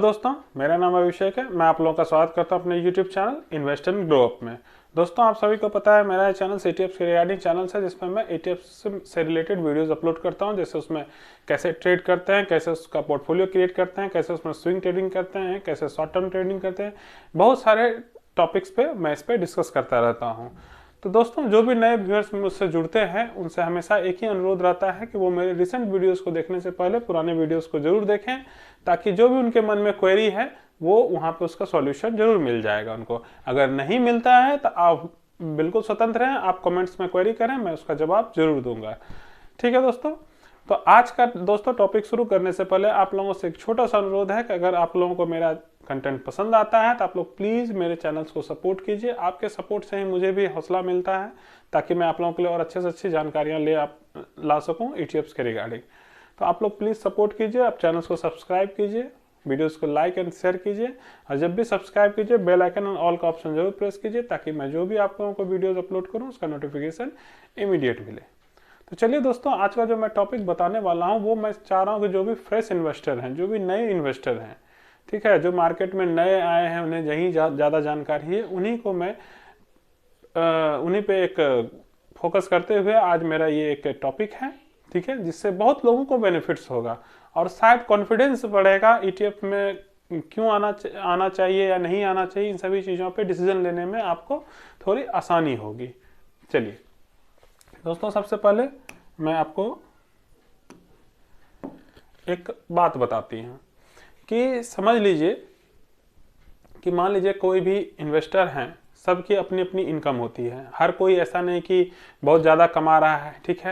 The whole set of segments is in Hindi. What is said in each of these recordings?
दोस्तों, मेरा नाम अभिषेक है। मैं आप लोगों का स्वागत करता हूं अपने YouTube channel invest and grow up में। दोस्तों, आप सभी को पता है मेरा चैनल ETFs के रिगार्डिंग चैनल है, जिसमें मैं ETFs से रिलेटेड वीडियोस अपलोड करता हूं। जैसे उसमें कैसे ट्रेड करते हैं, कैसे उसका पोर्टफोलियो क्रिएट करते हैं, कैसे उसमें स्विंग ट्रेडिंग करते हैं, कैसे शॉर्ट टर्म ट्रेडिंग करते हैं, बहुत सारे टॉपिक्स पे मैं इस पर डिस्कस करता रहता हूँ। तो दोस्तों, जो भी नए व्यूअर्स मुझसे जुड़ते हैं उनसे हमेशा एक ही अनुरोध रहता है कि वो मेरे रिसेंट वीडियोस को देखने से पहले पुराने वीडियोस को जरूर देखें, ताकि जो भी उनके मन में क्वेरी है वो वहाँ पे उसका सॉल्यूशन जरूर मिल जाएगा उनको। अगर नहीं मिलता है तो आप बिल्कुल स्वतंत्र हैं, आप कमेंट्स में क्वेरी करें, मैं उसका जवाब जरूर दूंगा। ठीक है दोस्तों, तो आज का दोस्तों टॉपिक शुरू करने से पहले आप लोगों से एक छोटा सा अनुरोध है कि अगर आप लोगों को मेरा कंटेंट पसंद आता है तो आप लोग प्लीज़ मेरे चैनल्स को सपोर्ट कीजिए। आपके सपोर्ट से ही मुझे भी हौसला मिलता है, ताकि मैं आप लोगों के लिए और अच्छे से अच्छी जानकारियाँ ला सकूँ ETFs के रिगार्डिंग। तो आप लोग प्लीज़ सपोर्ट कीजिए, आप चैनल्स को सब्सक्राइब कीजिए, वीडियोस को लाइक एंड शेयर कीजिए, और जब भी सब्सक्राइब कीजिए बेल आइकन और ऑल का ऑप्शन जरूर प्रेस कीजिए, ताकि मैं जो भी आप लोगों को वीडियोस अपलोड करूँ उसका नोटिफिकेशन इमीडिएट मिले। तो चलिए दोस्तों, आज का जो मैं टॉपिक बताने वाला हूँ वो मैं चाह रहा हूँ कि जो भी फ्रेश इन्वेस्टर हैं, जो भी नए इन्वेस्टर हैं, ठीक है, जो मार्केट में नए आए हैं, उन्हें यही ज़्यादा जानकारी है, उन्हीं को मैं उन्हीं पे एक फोकस करते हुए आज मेरा ये एक टॉपिक है, ठीक है, जिससे बहुत लोगों को बेनिफिट्स होगा और शायद कॉन्फिडेंस बढ़ेगा ETF में क्यों आना चाहिए या नहीं आना चाहिए। इन सभी चीज़ों पे डिसीजन लेने में आपको थोड़ी आसानी होगी। चलिए दोस्तों, सबसे पहले मैं आपको एक बात बताती हूँ कि समझ लीजिए कि मान लीजिए कोई भी इन्वेस्टर हैं, सबकी अपनी अपनी इनकम होती है। हर कोई ऐसा नहीं कि बहुत ज़्यादा कमा रहा है, ठीक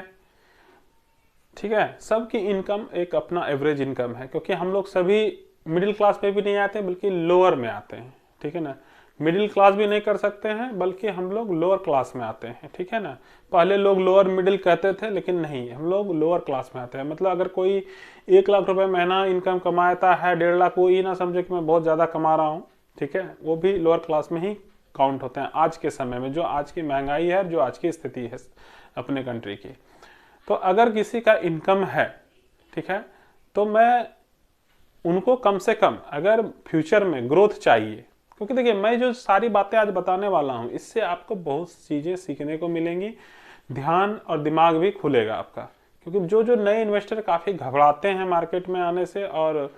है, सबकी इनकम एक अपना एवरेज इनकम है, क्योंकि हम लोग सभी मिडिल क्लास पे भी नहीं आते बल्कि लोअर में आते हैं, ठीक है ना। मिडिल क्लास भी नहीं कर सकते हैं बल्कि हम लोग लोअर क्लास में आते हैं, ठीक है ना। पहले लोग लोअर मिडिल कहते थे, लेकिन नहीं, हम लोग लोअर क्लास में आते हैं। मतलब अगर कोई 1 लाख रुपए महीना इनकम कमाता है, 1.5 लाख, वो ये ना समझे कि मैं बहुत ज़्यादा कमा रहा हूँ, ठीक है, वो भी लोअर क्लास में ही काउंट होते हैं आज के समय में, जो आज की महंगाई है, जो आज की स्थिति है अपने कंट्री की। तो अगर किसी का इनकम है, ठीक है, तो मैं उनको कम से कम अगर फ्यूचर में ग्रोथ चाहिए, क्योंकि देखिए मैं जो सारी बातें आज बताने वाला हूं इससे आपको बहुत चीज़ें सीखने को मिलेंगी, ध्यान और दिमाग भी खुलेगा आपका। क्योंकि जो नए इन्वेस्टर काफ़ी घबराते हैं मार्केट में आने से, और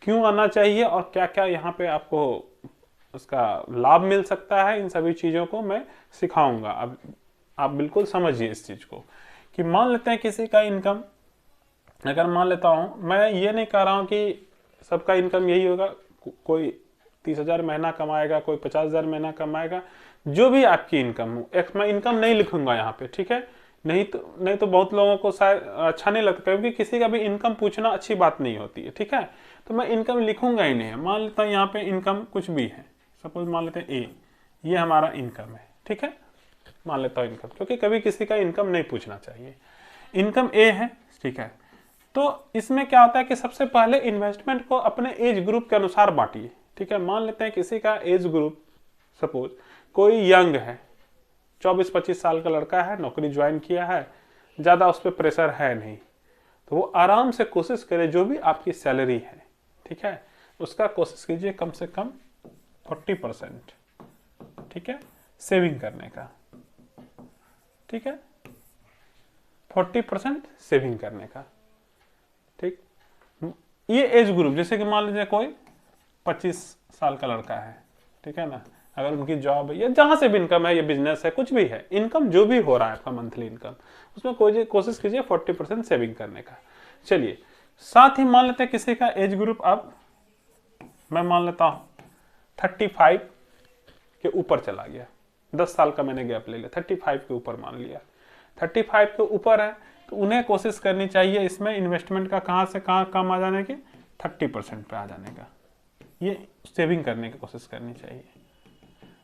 क्यों आना चाहिए और क्या क्या यहाँ पे आपको उसका लाभ मिल सकता है, इन सभी चीज़ों को मैं सिखाऊंगा। अब आप बिल्कुल समझिए इस चीज़ को कि मान लेते हैं किसी का इनकम, अगर मान लेता हूं, मैं ये नहीं कह रहा हूं कि सबका इनकम यही होगा, कोई 30,000 महीना कमाएगा, कोई 50,000 महीना कमाएगा, जो भी आपकी इनकम हो। एक मैं इनकम नहीं लिखूंगा यहाँ पे, ठीक है, नहीं तो बहुत लोगों को शायद अच्छा नहीं लगता, क्योंकि किसी का भी इनकम पूछना अच्छी बात नहीं होती है, ठीक है। तो मैं इनकम लिखूंगा ही नहीं। मान लेता हूँ यहाँ पे इनकम कुछ भी है, सपोज मान लेते हैं A, ये हमारा इनकम है, ठीक है, मान लेता हूँ इनकम, क्योंकि कभी किसी का इनकम नहीं पूछना चाहिए। इनकम A है, ठीक है। तो इसमें क्या होता है कि सबसे पहले इन्वेस्टमेंट को अपने एज ग्रुप के अनुसार बांटिए, ठीक है। मान लेते हैं किसी का एज ग्रुप, सपोज कोई यंग है, 24-25 साल का लड़का है, नौकरी ज्वाइन किया है, ज़्यादा उस पर प्रेशर है नहीं, तो वो आराम से कोशिश करे जो भी आपकी सैलरी है, ठीक है, उसका कोशिश कीजिए कम से कम 40%, ठीक है, सेविंग करने का, ठीक है, 40% सेविंग करने का, ठीक। ये एज ग्रुप, जैसे कि मान लीजिए कोई 25 साल का लड़का है, ठीक है ना, अगर उनकी जॉब है या जहां से भी इनकम है, या बिजनेस है, कुछ भी है, इनकम जो भी हो रहा है आपका मंथली इनकम, उसमें कोई कोशिश कीजिए 40% सेविंग करने का। चलिए, साथ ही मान लेते हैं किसी का एज ग्रुप, अब मैं मान लेता हूं 35 के ऊपर चला गया, 10 साल का मैंने गैप ले लिया, 35 के ऊपर मान लिया, 35 के ऊपर है, तो उन्हें कोशिश करनी चाहिए इसमें इन्वेस्टमेंट का कहाँ से कहाँ कम आ जाने की, 30% पे आ जाने का, ये सेविंग करने की कोशिश करनी चाहिए।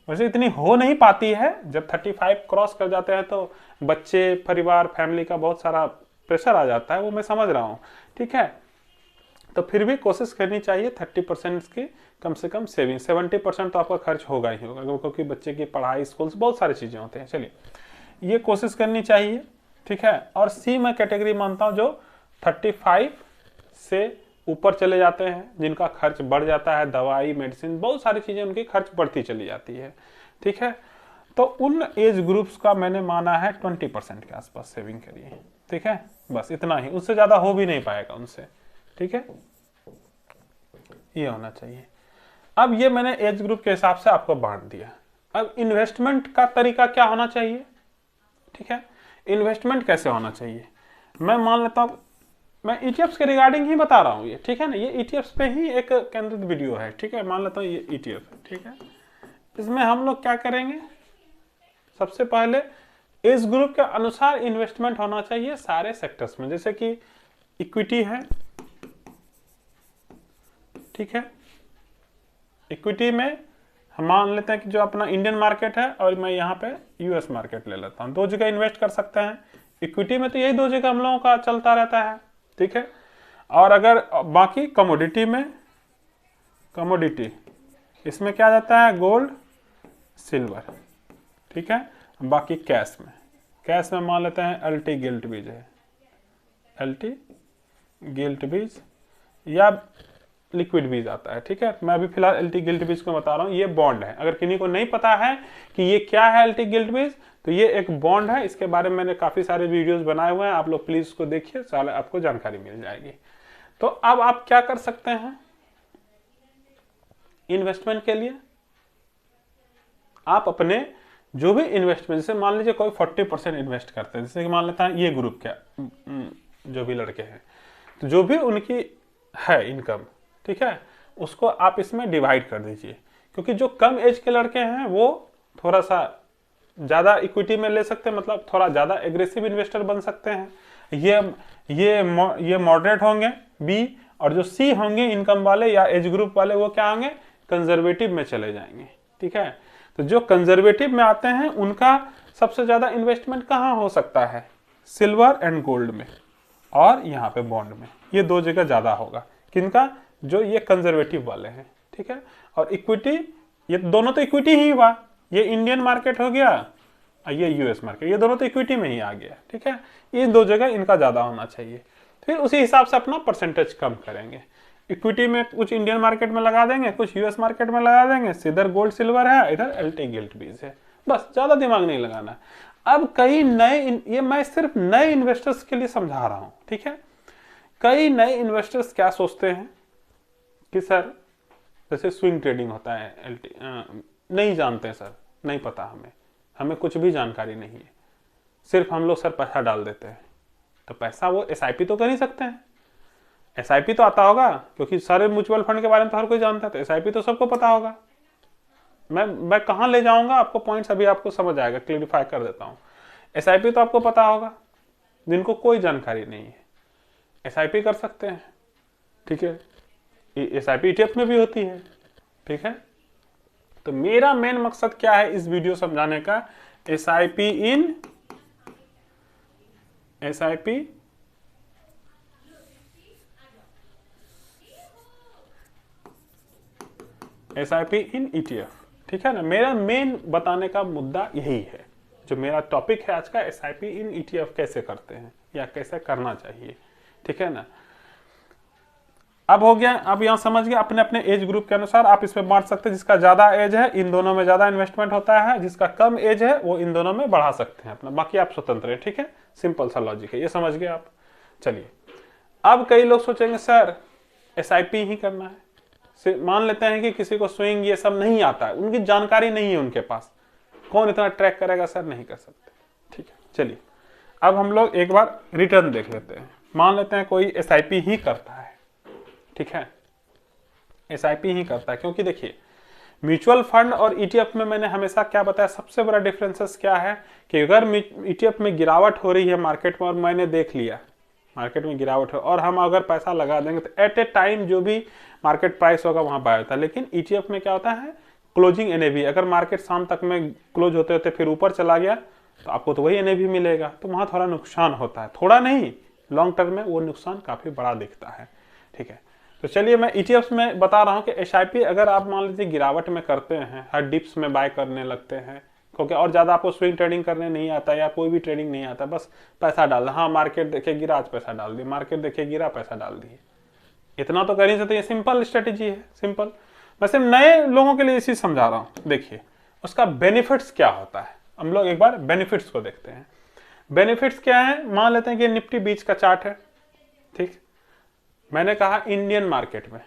वैसे इतनी हो नहीं पाती है, जब 35 क्रॉस कर जाते हैं तो बच्चे, परिवार, फैमिली का बहुत सारा प्रेशर आ जाता है, वो मैं समझ रहा हूँ, ठीक है। तो फिर भी कोशिश करनी चाहिए 30% की कम से कम सेविंग। 70% तो आपका खर्च होगा ही होगा, क्योंकि बच्चे की पढ़ाई, स्कूल, बहुत सारी चीज़ें होते हैं। चलिए, ये कोशिश करनी चाहिए, ठीक है। और C मैं कैटेगरी मानता हूँ जो 35 से ऊपर चले जाते हैं, जिनका खर्च बढ़ जाता है, दवाई मेडिसिन बहुत सारी चीजें उनकी खर्च बढ़ती चली जाती है। ठीक है, तो उन एज ग्रुप्स का मैंने माना है 20% के आसपास सेविंग करिए। ठीक है, बस इतना ही, उससे ज्यादा हो भी नहीं पाएगा उनसे। ठीक है, ये होना चाहिए। अब ये मैंने एज ग्रुप के हिसाब से आपको बांट दिया। अब इन्वेस्टमेंट का तरीका क्या होना चाहिए? ठीक है, इन्वेस्टमेंट कैसे होना चाहिए, मैं मान लेता हूं, मैं ईटीएफ्स के रिगार्डिंग ही बता रहा हूं ये। ठीक है ना, ये ईटीएफ्स पे ही एक केंद्रित वीडियो है। ठीक है, मान लेता हूं ये ईटीएफ है। ठीक है, इसमें हम लोग क्या करेंगे, सबसे पहले एज ग्रुप के अनुसार इन्वेस्टमेंट होना चाहिए सारे सेक्टर्स में। जैसे कि इक्विटी है, ठीक है, इक्विटी में हम मान लेते हैं कि जो अपना इंडियन मार्केट है और मैं यहाँ पे यूएस मार्केट ले लेता हूँ, दो जगह इन्वेस्ट कर सकते हैं। इक्विटी में तो यही दो जगह हम लोगों का चलता रहता है। ठीक है, और अगर बाकी कमोडिटी में, कमोडिटी इसमें क्या जाता है, गोल्ड सिल्वर। ठीक है, बाकी कैश में, कैश में मान लेते हैं एलटी गिल्ट बीज है, एलटी गिल्ट बीज या लिक्विड बीज आता है। ठीक है, मैं अभी फिलहाल एलटी गिल्ट बीज को बता रहा हूँ, ये बॉन्ड है। अगर किन्हीं को नहीं पता है कि ये क्या है एलटी गिल्ट बीज, तो ये एक बॉन्ड है, इसके बारे में मैंने काफी सारे वीडियोस बनाए हुए हैं, आप लोग प्लीज उसको देखिए, सारे आपको जानकारी मिल जाएगी। तो अब आप क्या कर सकते हैं इन्वेस्टमेंट के लिए, आप अपने जो भी इन्वेस्टमेंट, जैसे मान लीजिए कोई 40% इन्वेस्ट करते हैं, जैसे कि मान लेता है ये ग्रुप क्या जो भी लड़के हैं, तो जो भी उनकी है इनकम, ठीक है, उसको आप इसमें डिवाइड कर दीजिए। क्योंकि जो कम एज के लड़के हैं वो थोड़ा सा ज़्यादा इक्विटी में ले सकते हैं, मतलब थोड़ा ज़्यादा एग्रेसिव इन्वेस्टर बन सकते हैं। ये मॉडरेट होंगे बी, और जो सी होंगे इनकम वाले या एज ग्रुप वाले, वो क्या होंगे, कंजर्वेटिव में चले जाएंगे। ठीक है, तो जो कंजर्वेटिव में आते हैं उनका सबसे ज़्यादा इन्वेस्टमेंट कहाँ हो सकता है, सिल्वर एंड गोल्ड में और यहाँ पे बॉन्ड में, ये दो जगह ज़्यादा होगा। किनका, जो ये कंजर्वेटिव वाले हैं। ठीक है, और इक्विटी, ये दोनों तो इक्विटी ही हुआ, ये इंडियन मार्केट हो गया और ये यूएस मार्केट, ये दोनों तो इक्विटी में ही आ गया। ठीक है, इन दो जगह इनका ज़्यादा होना चाहिए। फिर उसी हिसाब से अपना परसेंटेज कम करेंगे। इक्विटी में कुछ इंडियन मार्केट में लगा देंगे, कुछ यूएस मार्केट में लगा देंगे, इधर गोल्ड सिल्वर है, इधर एलटी गिल्ट बीज है, बस ज़्यादा दिमाग नहीं लगाना। अब कई नए, ये मैं सिर्फ नए इन्वेस्टर्स के लिए समझा रहा हूँ। ठीक है, कई नए इन्वेस्टर्स क्या सोचते हैं कि सर जैसे स्विंग ट्रेडिंग होता है, एलटी नहीं जानते सर, नहीं पता हमें कुछ भी जानकारी नहीं है, सिर्फ हम लोग सर पैसा डाल देते हैं। तो पैसा वो एसआईपी तो कर ही सकते हैं, एसआईपी तो आता होगा, क्योंकि सारे म्यूचुअल फंड के बारे में तो हर कोई जानता है, तो एसआईपी तो सबको पता होगा। मैं कहाँ ले जाऊंगा आपको, पॉइंट्स अभी आपको समझ आएगा, क्लियरिफाई कर देता हूँ। एसआईपी तो आपको पता होगा, जिनको कोई जानकारी नहीं है एसआईपी कर सकते हैं। ठीक है, एसआईपी ईटीएफ में भी होती है। ठीक है, तो मेरा मेन मकसद क्या है इस वीडियो समझाने का, एसआईपी इन ईटीएफ। ठीक है ना, मेरा मेन बताने का मुद्दा यही है, जो मेरा टॉपिक है आज का, एसआईपी इन ईटीएफ कैसे करते हैं या कैसे करना चाहिए। ठीक है ना, अब हो गया, अब यहां समझ गया, अपने अपने एज ग्रुप के अनुसार आप इसमें बांट सकते हैं। जिसका ज्यादा एज है इन दोनों में ज्यादा इन्वेस्टमेंट होता है, जिसका कम एज है वो इन दोनों में बढ़ा सकते हैं अपना, बाकी आप स्वतंत्र है। ठीक है, सिंपल सा लॉजिक है, ये समझ गए आप। चलिए, अब कई लोग सोचेंगे सर एसआईपी ही करना है, मान लेते हैं कि किसी को स्विंग ये सब नहीं आता है, उनकी जानकारी नहीं है उनके पास, कौन इतना ट्रैक करेगा सर, नहीं कर सकते। ठीक है, चलिए अब हम लोग एक बार रिटर्न देख लेते हैं। मान लेते हैं कोई एसआईपी ही करता है, ठीक है, एसआईपी ही करता है, क्योंकि देखिए म्यूचुअल फंड और ईटीएफ में मैंने हमेशा क्या बताया, सबसे बड़ा डिफरेंसेस क्या है कि अगर ईटीएफ में गिरावट हो रही है मार्केट में और मैंने देख लिया मार्केट में गिरावट है और हम अगर पैसा लगा देंगे तो एट ए टाइम जो भी मार्केट प्राइस होगा वहां बाय होता है। लेकिन ईटीएफ में क्या होता है, क्लोजिंग एनएवी, अगर मार्केट शाम तक में क्लोज होते होते फिर ऊपर चला गया तो आपको तो वही एनएवी मिलेगा, तो वहां थोड़ा नुकसान होता है, थोड़ा नहीं, लॉन्ग टर्म में वो नुकसान काफी बड़ा दिखता है। ठीक है, तो चलिए मैं ईटीएफ्स में बता रहा हूं कि एसआईपी अगर आप मान लीजिए गिरावट में करते हैं, हर डिप्स में बाय करने लगते हैं, क्योंकि और ज्यादा आपको स्विंग ट्रेडिंग करने नहीं आता या कोई भी ट्रेडिंग नहीं आता, बस पैसा डालना, हाँ मार्केट देखे गिरा आज पैसा डाल दिए, मार्केट देखे गिरा पैसा डाल दिए, इतना तो कर ही सकते, ये सिंपल स्ट्रेटेजी है, सिंपल। मैं सिर्फ नए लोगों के लिए इसी समझा रहा हूं। देखिए उसका बेनिफिट्स क्या होता है, हम लोग एक बार बेनिफिट्स को देखते हैं। बेनिफिट्स क्या है, मान लेते हैं कि निफ्टी 20 का चार्ट है, ठीक। मैंने कहा इंडियन मार्केट में,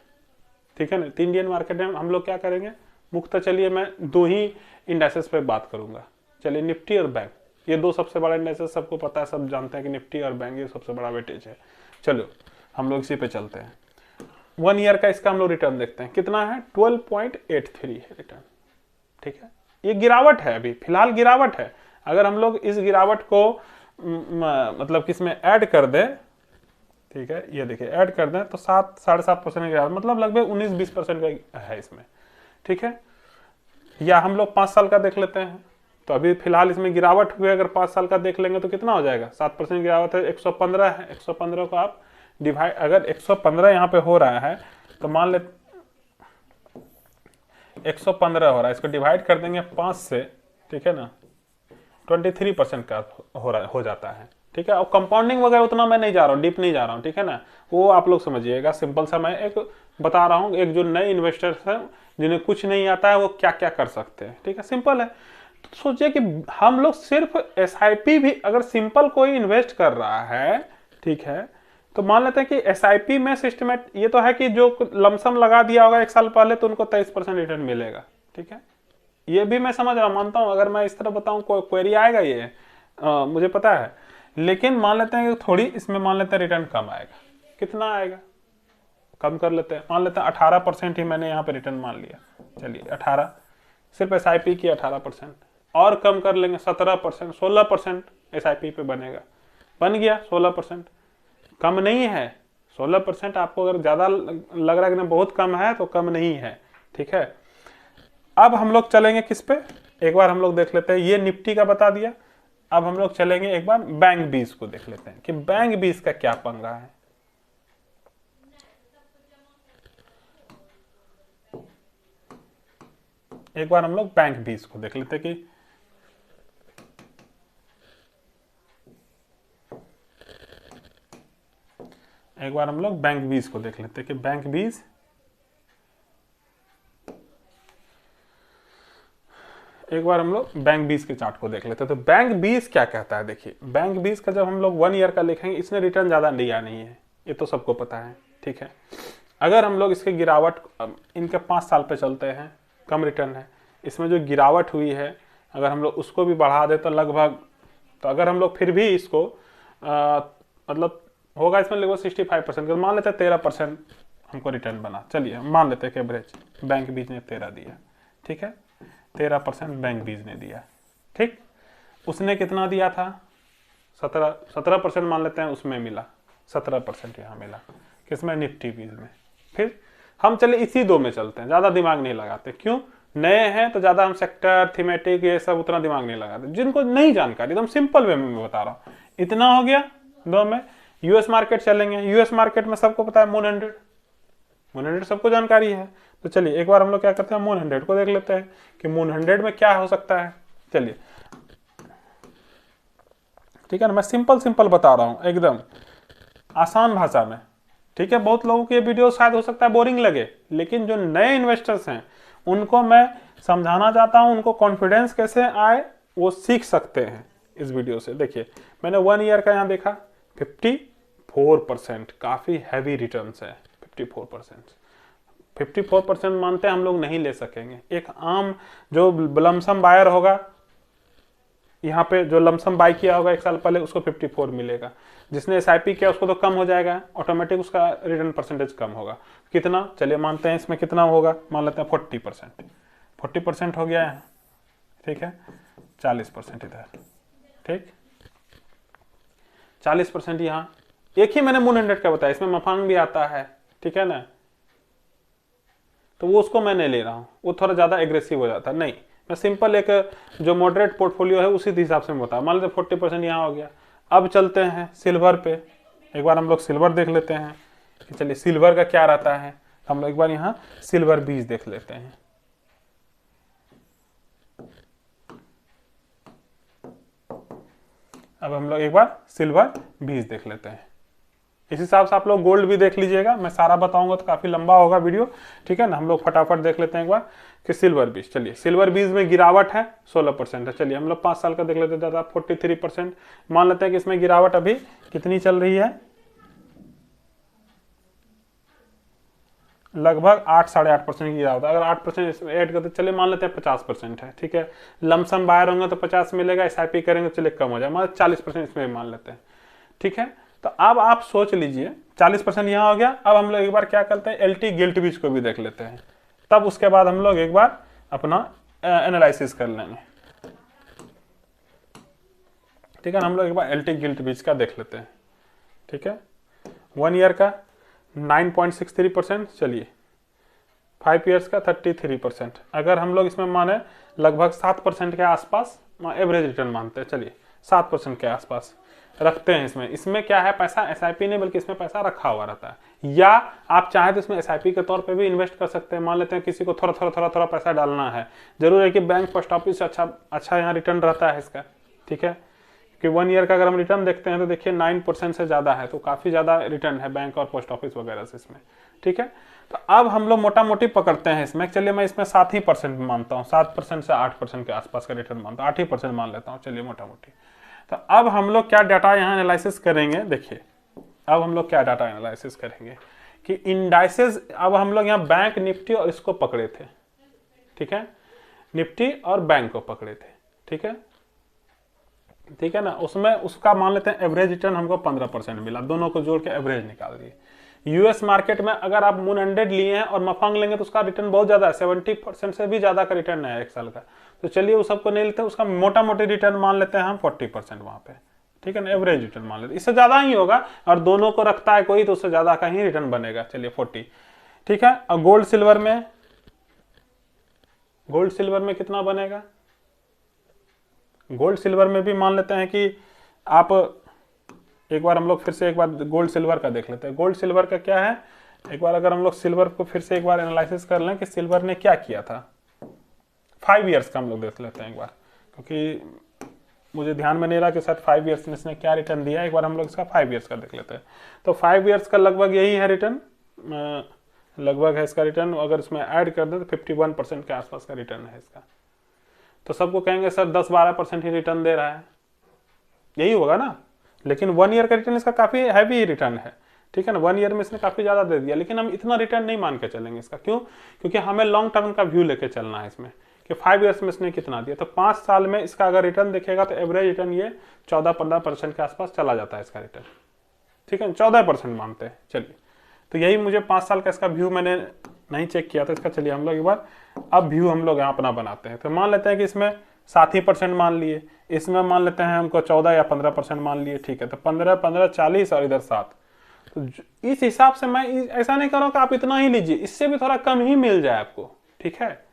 ठीक है ना, तो इंडियन मार्केट में हम लोग क्या करेंगे, मुख्यतः चलिए मैं दो ही इंडेक्सेस पे बात करूंगा। चलिए निफ्टी और बैंक, ये दो सबसे बड़ा इंडेक्सेस, सबको पता है, सब जानते हैं कि निफ्टी और बैंक ये सबसे बड़ा वेटेज है। चलो हम लोग इसी पे चलते हैं। 1 ईयर का इसका हम लोग रिटर्न देखते हैं, कितना है, 12.83 है रिटर्न, ठीक है। ये गिरावट है, अभी फिलहाल गिरावट है। अगर हम लोग इस गिरावट को मतलब किसमें ऐड कर दें, ठीक है, ये देखिए ऐड कर दें तो 7-7.5% गिरावट, मतलब लगभग 19-20% का है इसमें, ठीक है। या हम लोग 5 साल का देख लेते हैं, तो अभी फिलहाल इसमें गिरावट हुई, अगर 5 साल का देख लेंगे तो कितना हो जाएगा, 7% गिरावट है, 115 है। 115 को आप डिवाइड, अगर 115 यहाँ पे हो रहा है तो मान ले 115 हो रहा है, इसको डिवाइड कर देंगे 5 से, ठीक है ना, 23% का हो जाता है, ठीक है। और कंपाउंडिंग वगैरह उतना मैं नहीं जा रहा हूँ, डीप नहीं जा रहा हूँ, ठीक है ना, वो आप लोग समझिएगा। सिंपल सा मैं एक बता रहा हूँ, एक जो नए इन्वेस्टर्स हैं जिन्हें कुछ नहीं आता है वो क्या क्या कर सकते हैं, ठीक है, सिंपल है। तो सोचिए कि हम लोग सिर्फ SIP भी अगर सिंपल कोई इन्वेस्ट कर रहा है, ठीक है, तो मान लेते हैं कि SIP में सिस्टमेट ये तो है कि जो लमसम लगा दिया होगा 1 साल पहले तो उनको 23% रिटर्न मिलेगा, ठीक है। ये भी मैं समझ रहा मानता हूं, अगर मैं इस तरह बताऊं कोई क्वेरी आएगा, ये मुझे पता है। लेकिन मान लेते हैं कि थोड़ी इसमें मान लेते हैं रिटर्न कम आएगा, कितना आएगा, कम कर लेते हैं, मान लेते हैं 18% ही मैंने यहाँ पे रिटर्न मान लिया। चलिए 18, सिर्फ SIP की 18%, और कम कर लेंगे 17%, 16% SIP पे बनेगा, बन गया 16%। कम नहीं है 16%, आपको अगर ज्यादा लग रहा है कि नहीं बहुत कम है तो कम नहीं है, ठीक है। अब हम लोग चलेंगे किस पे, एक बार हम लोग देख लेते हैं, ये निफ्टी का बता दिया। अब हम लोग चलेंगे एक बार बैंक 20 को देख लेते हैं कि बैंक 20 का क्या पंगा है। एक बार हम लोग बैंक 20 को देख लेते हैं कि एक बार हम लोग बैंक 20 को देख लेते हैं कि बैंक 20 एक बार हम लोग बैंक 20 के चार्ट को देख लेते हैं। तो बैंक 20 क्या कहता है, देखिए बैंक 20 का जब हम लोग 1 ईयर का लिखेंगे, इसने रिटर्न ज्यादा दिया नहीं है, ये तो सबको पता है, ठीक है। अगर हम लोग इसके गिरावट, इनके 5 साल पे चलते हैं, कम रिटर्न है, इसमें जो गिरावट हुई है अगर हम लोग उसको भी बढ़ा दे तो लगभग, तो अगर हम लोग फिर भी इसको मतलब होगा इसमें लगभग 65%, मान लेते हैं 13% हमको रिटर्न बना। चलिए मान लेते हैं कि एवरेज बैंक 20 ने 13 दिया, ठीक है, 13% बैंक 20 ने दिया, ठीक। उसने कितना दिया था, 17% मान लेते हैं, उसमें मिला 17% यहाँ मिला, किसमें, निफ्टी 20 में। फिर हम चले इसी दो में चलते हैं, ज्यादा दिमाग नहीं लगाते, क्यों, नए हैं तो ज्यादा हम सेक्टर थीमेटिक ये सब उतना दिमाग नहीं लगाते, जिनको नहीं जानकारी, एकदम सिंपल वे में मैं बता रहा हूँ। इतना हो गया दो में। यूएस मार्केट चलेंगे, यूएस मार्केट में सबको पता है मून 100 सबको जानकारी है। तो चलिए एक बार हम लोग क्या करते हैं, मून 100 को देख लेते हैं कि मून 100 में क्या हो सकता है। चलिए ठीक है ना, मैं सिंपल बता रहा हूं एकदम आसान भाषा में, ठीक है। बहुत लोगों को ये वीडियो शायद हो सकता है बोरिंग लगे, लेकिन जो नए इन्वेस्टर्स हैं उनको मैं समझाना चाहता हूं, उनको कॉन्फिडेंस कैसे आए वो सीख सकते हैं इस वीडियो से। देखिए मैंने 1 ईयर का यहाँ देखा 54%, काफी हैवी रिटर्न है। 54% मानते हैं हम लोग नहीं ले सकेंगे। एक आम जो लमसम बायर होगा, यहाँ पे जो लमसम बाय किया होगा 1 साल पहले, उसको 54 मिलेगा। जिसने SIP किया उसको तो कम हो जाएगा, ऑटोमेटिक उसका रिटर्न परसेंटेज कम होगा। कितना, चलिए मानते हैं इसमें कितना होगा, मान लेते हैं 40%। 40% हो गया है, ठीक है, 40% इधर, ठीक, 40% यहाँ। एक ही मैंने मून 100 का बताया, इसमें मफांग भी आता है, ठीक है ना, तो वो उसको मैं नहीं ले रहा हूं, वो थोड़ा ज्यादा एग्रेसिव हो जाता है। नहीं, मैं सिंपल एक जो मॉडरेट पोर्टफोलियो है उसी हिसाब से मैं बताया। मान लेते 40% यहाँ हो गया। अब चलते हैं सिल्वर पे, एक बार हम लोग सिल्वर देख लेते हैं कि चलिए सिल्वर का क्या रहता है। हम लोग एक बार यहाँ सिल्वर 20 देख लेते हैं। अब हम लोग एक बार सिल्वर 20 देख लेते हैं। इस हिसाब से आप लोग गोल्ड भी देख लीजिएगा, मैं सारा बताऊंगा तो काफी लंबा होगा वीडियो, ठीक है ना। हम लोग फटाफट देख लेते हैं एक बार कि सिल्वर बीज, चलिए सिल्वर बीज में गिरावट है 16% है। चलिए हम लोग 5 साल का देख लेते हैं दादा, 43%। मान लेते हैं कि इसमें गिरावट अभी कितनी चल रही है, लगभग 8 साढ़े 8% की गिरावट। अगर 8% इसमें ऐड करते चलिए मान लेते हैं 50% है, ठीक है। लमसम बायर होंगे तो 50 मिलेगा, एसआईपी करेंगे तो चलिए कम हो जाए, मतलब 40% इसमें मान लेते हैं, ठीक है। तो अब आप सोच लीजिए 40% यहाँ हो गया। अब हम लोग एक बार क्या करते हैं, एलटी गिल्ट बीज को भी देख लेते हैं, तब उसके बाद हम लोग एक बार अपना एनालिसिस कर लेंगे, ठीक है ना। हम लोग एक बार एलटी गिल्ट बीज का देख लेते हैं, ठीक है। 1 ईयर का 9.63%, चलिए 5 ईयर्स का 33%। अगर हम लोग इसमें माने लगभग 7% के आसपास एवरेज रिटर्न मानते हैं, चलिए 7% के आसपास रखते हैं इसमें। इसमें क्या है, पैसा एसआईपी नहीं बल्कि इसमें पैसा रखा हुआ रहता है, या आप चाहे तो इसमें एसआईपी के तौर पे भी इन्वेस्ट कर सकते हैं। मान लेते हैं किसी को थोड़ा पैसा डालना है, जरूर है कि बैंक पोस्ट ऑफिस से अच्छा यहाँ रिटर्न रहता है इसका, ठीक है। कि 1 ईयर का अगर हम रिटर्न देखते हैं तो देखिए 9% से ज़्यादा है, तो काफ़ी ज़्यादा रिटर्न है बैंक और पोस्ट ऑफिस वगैरह से इसमें, ठीक है। तो अब हम लोग मोटा मोटी पकड़ते हैं इसमें, चलिए मैं इसमें 7% मानता हूँ, 7% से 8% के आसपास का रिटर्न मानता हूँ, 8% मान लेता हूँ, चलिए मोटा मोटी। तो अब हम लोग क्या डाटा यहाँ एनालिसिस करेंगे, देखिए अब हम लोग क्या डाटा एनालिसिस करेंगे कि इंडाइसेस। अब हम लोग यहाँ बैंक निफ्टी और इसको पकड़े थे, ठीक है, निफ्टी और बैंक को पकड़े थे, ठीक है, ठीक है ना। उसमें उसका मान लेते हैं एवरेज रिटर्न हमको 15% मिला, दोनों को जोड़ के एवरेज निकाल दिए। यूएस मार्केट में अगर आप मून 100 लिए हैं और मफांग लेंगे तो उसका रिटर्न बहुत ज्यादा है, 70% से भी ज्यादा का रिटर्न है 1 साल का। तो चलिए वो सबको नहीं लेते, उसका मोटा मोटी रिटर्न मान लेते हैं हम 40% वहां पे, ठीक है ना, एवरेज रिटर्न मान लेते, इससे ज्यादा ही होगा, और दोनों को रखता है कोई तो उससे ज्यादा का ही रिटर्न बनेगा, चलिए 40, ठीक है। और गोल्ड सिल्वर में कितना बनेगा, गोल्ड सिल्वर में भी मान लेते हैं कि आप एक बार हम लोग फिर से एक बार गोल्ड सिल्वर का देख लेते हैं। गोल्ड सिल्वर का क्या है, एक बार अगर हम लोग सिल्वर को फिर से एक बार एनालिसिस कर लें कि सिल्वर ने क्या किया था, 5 ईयर्स का हम लोग देख लेते हैं एक बार, क्योंकि मुझे ध्यान में नहीं रहा कि शायद 5 ईयर्स में इसने क्या रिटर्न दिया है। एक बार हम लोग इसका 5 ईयर्स का देख लेते हैं। तो 5 ईयर्स का लगभग यही है रिटर्न, लगभग है इसका रिटर्न, अगर इसमें ऐड कर दें तो 51% के आसपास का रिटर्न है इसका। तो सबको कहेंगे सर 10-12% ही रिटर्न दे रहा है, यही होगा ना। लेकिन 1 ईयर का रिटर्न इसका काफी हैवी रिटर्न है, ठीक है ना। 1 ईयर में इसने काफी ज्यादा दे दिया, लेकिन हम इतना रिटर्न नहीं मान के चलेंगे इसका, क्यों, क्योंकि हमें लॉन्ग टर्म का व्यू लेके चलना है इसमें कि 5 ईयर्स में इसने कितना दिया। तो 5 साल में इसका अगर रिटर्न देखेगा तो एवरेज रिटर्न ये 14-15% के आसपास चला जाता है इसका रिटर्न, ठीक है, 14% मानते हैं, चलिए। तो यही मुझे 5 साल का इसका व्यू मैंने नहीं चेक किया था इसका, चलिए हम लोग एक बार अब व्यू हम लोग यहाँ अपना बनाते हैं। तो मान लेते हैं कि इसमें 7% मान लिए, इसमें मान लेते हैं हमको 14 या 15% मान लिए, ठीक है। तो 15, 40 और इधर 7। तो इस हिसाब से मैं ऐसा नहीं कर रहा हूँ कि आप इतना ही लीजिए, इससे भी थोड़ा कम ही मिल जाए आपको, ठीक है।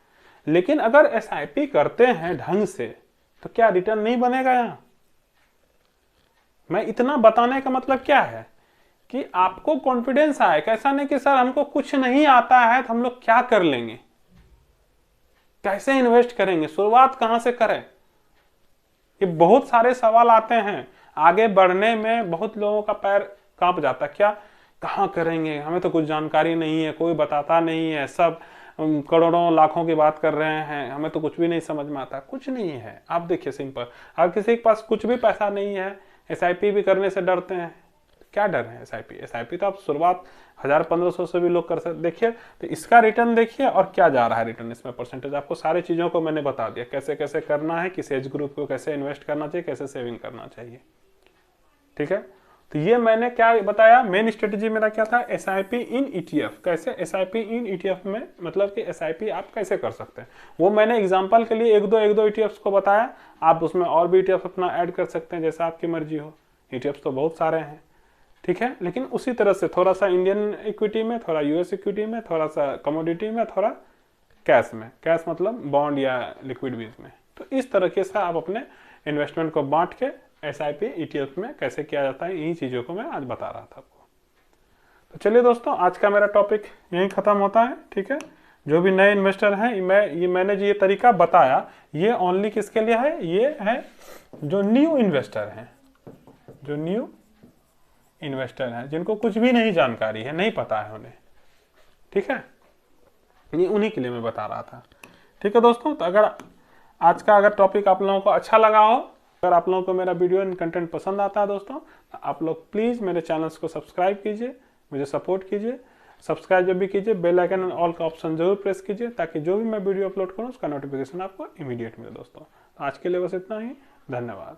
लेकिन अगर एसआईपी करते हैं ढंग से तो क्या रिटर्न नहीं बनेगा यहाँ। मैं इतना बताने का मतलब क्या है कि आपको कॉन्फिडेंस आए, कैसा नहीं कि सर हमको कुछ नहीं आता है तो हम लोग क्या कर लेंगे, कैसे इन्वेस्ट करेंगे, शुरुआत कहां से करें। ये बहुत सारे सवाल आते हैं, आगे बढ़ने में बहुत लोगों का पैर कांप जाता है, क्या कहां करेंगे, हमें तो कुछ जानकारी नहीं है, कोई बताता नहीं है, सब करोड़ों लाखों की बात कर रहे हैं, हमें तो कुछ भी नहीं समझ में आता। कुछ नहीं है, आप देखिए सिंपल, आप किसी के पास कुछ भी पैसा नहीं है, एसआईपी भी करने से डरते हैं, क्या डर है एसआईपी तो आप शुरुआत 1000-1500 से भी लोग कर सकते। देखिए तो इसका रिटर्न देखिए और क्या जा रहा है रिटर्न इसमें परसेंटेज, आपको सारी चीजों को मैंने बता दिया, कैसे कैसे करना है, किस एज ग्रुप को कैसे इन्वेस्ट करना चाहिए, कैसे सेविंग करना चाहिए, ठीक है। तो ये मैंने क्या बताया, मेन स्ट्रेटेजी मेरा क्या था, एसआईपी इन ईटीएफ। कैसे एसआईपी इन ईटीएफ में, मतलब कि एसआईपी आप कैसे कर सकते हैं, वो मैंने एग्जांपल के लिए एक दो ईटीएफ को बताया। आप उसमें और भी ईटीएफ अपना ऐड कर सकते हैं, जैसा आपकी मर्जी हो, ईटीएफ तो बहुत सारे हैं, ठीक है। लेकिन उसी तरह से थोड़ा सा इंडियन इक्विटी में, थोड़ा यूएस इक्विटी में, थोड़ा सा कमोडिटी में, थोड़ा कैश में, कैश मतलब बॉन्ड या लिक्विड बीज में। तो इस तरीके से आप अपने इन्वेस्टमेंट को बांट के एसआईपी ईटीएफ में कैसे किया जाता है, इन्हीं चीजों को मैं आज बता रहा था आपको। तो चलिए दोस्तों, आज का मेरा टॉपिक यहीं खत्म होता है, ठीक है। जो भी नए इन्वेस्टर हैं, मैंने जो ये तरीका बताया ये ओनली किसके लिए है, ये है जो न्यू इन्वेस्टर हैं, जो न्यू इन्वेस्टर हैं जिनको कुछ भी नहीं जानकारी है, नहीं पता है उन्हें, ठीक है। ये उन्हीं के लिए मैं बता रहा था, ठीक है दोस्तों। तो अगर आज का अगर टॉपिक आप लोगों को अच्छा लगा हो, अगर आप लोगों को मेरा वीडियो एंड कंटेंट पसंद आता है दोस्तों, तो आप लोग प्लीज़ मेरे चैनल्स को सब्सक्राइब कीजिए, मुझे सपोर्ट कीजिए। सब्सक्राइब जब भी कीजिए, बेल आइकन और ऑल का ऑप्शन जरूर प्रेस कीजिए, ताकि जो भी मैं वीडियो अपलोड करूँ उसका नोटिफिकेशन आपको इमीडिएट मिले दोस्तों। तो आज के लिए बस इतना ही, धन्यवाद।